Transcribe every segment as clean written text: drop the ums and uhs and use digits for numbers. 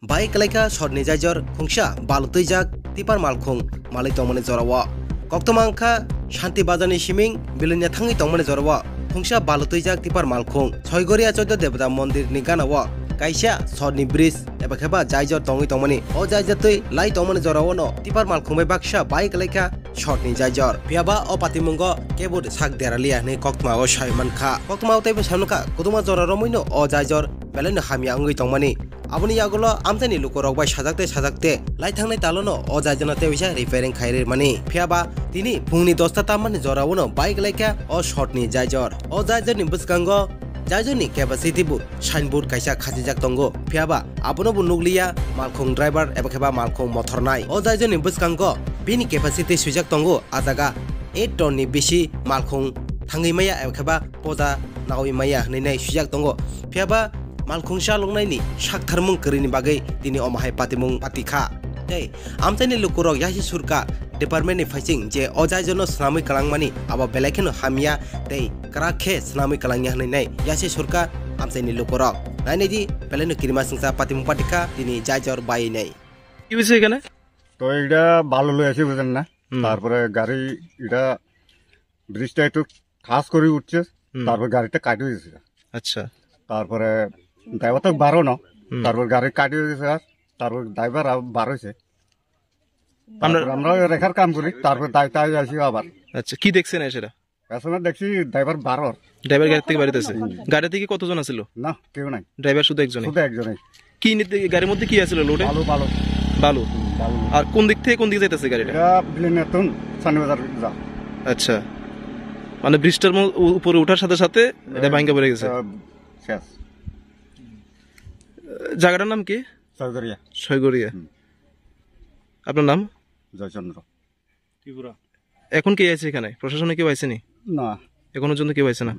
Bai kalaika shortni jaijor khungsa balutui jak tipar malkhung malai tongmani jorawa koktomangkha shanti bazani siming bilunya thangi tongmani jorawa khungsa balutui jak tipar malkhung Soigoria Chodo Devata Mondir ni ganawa kaisa shortni bridge eba kheba jaijor tongi tongmani o jaijatui lai tongmani jorawa no tipar malkhung bai baksa bai kalaika shortni jaijor piaba o patimungo kebud sak deralia ni koktma o saimankha koktma o teibo samnuka kuduma jora romoino o jaijor beleno hamia angui tongmani aboni yagulo amtani lukorok bai sajakte lai thangnai talono o jaijona tebisa repairing khairir mani phiaba tini phungni 10 ta tamani jorawono bike laika o shortni jaijor o jaijorni buskango jaijorni capacity bu signboard kaisa khajijak tongo phiaba abono bu nuglia malkhung driver eba kheba malkhung motor nai o jaijorni buskango bini capacity sujak tongo ajaga 8 ton ni bisi malkhung thangai maya eba kheba poja nawi maya nei sujak tongo phiaba malkhung shalongnai ni saktharmung krini bagai tini omahai patimung patikha tei amtani lukurok yasi surka department ni faising je ojai jono snamui kalangmani aba belakheno hamia tei krakhe snamui kalangya hnai yasi surka amtani lukurok naini di beleno kirima singsa patimung patikha tini jaijor bai nei কি হইছে এখানে তো এটা ভালো লই আছে বুঝেন না তারপরে গাড়ি এটা ব্রিজটা একটু খাস করে উঠছে তারপর গাড়িটা কাটি হয়েছে আচ্ছা তারপরে ড্রাইভার তো বারো না তারপর গাড়ি কাটি হয়েছে আর তারপর ড্রাইভার বারো হয়েছে আমরা রেখার কাম করি তারপর দায়িত্ব আসি আবার আচ্ছা কি দেখছেন সেটা পেছনে দেখছি ড্রাইভার বারো ড্রাইভার গাড়ি থেকে বাড়িতেছে গাড়ি থেকে কতজন আছিল না কেউ নাই ড্রাইভার শুধু একজনই কি গাড়ির মধ্যে কি আছিল লোডে বালু আর কোন দিক থেকে কোন দিকে যাইতেছে গাড়িটা নতুন শনিবার যা আচ্ছা মানে ব্রিজটার উপরে ওঠার সাথে সাথে এটা ভাঙা পড়ে গেছে শেষ জায়গাটার নাম কি সৈগরিয়া আপনার নাম জয়চন্দ্র ত্রিপুরা এখন কে আছে এখানে প্রশাসনে কেউ আইছেনি না এখনো জন্য কেউ আইছে না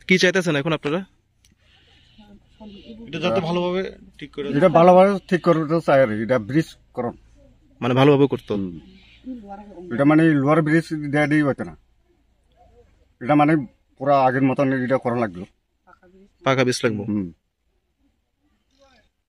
কি চাইতেছেন এখন আপনারা এটা যাতে ভালোভাবে ঠিক করে চাই আর এটা ব্রিজ করুন মানে ভালোভাবে করতো এটা মানে লোয়ার ব্রিজ দেয়া দিয়ে হইতো না এটা মানে পুরা আগের মতন এটা করা লাগলো পাকা ব্রিজ লাগবো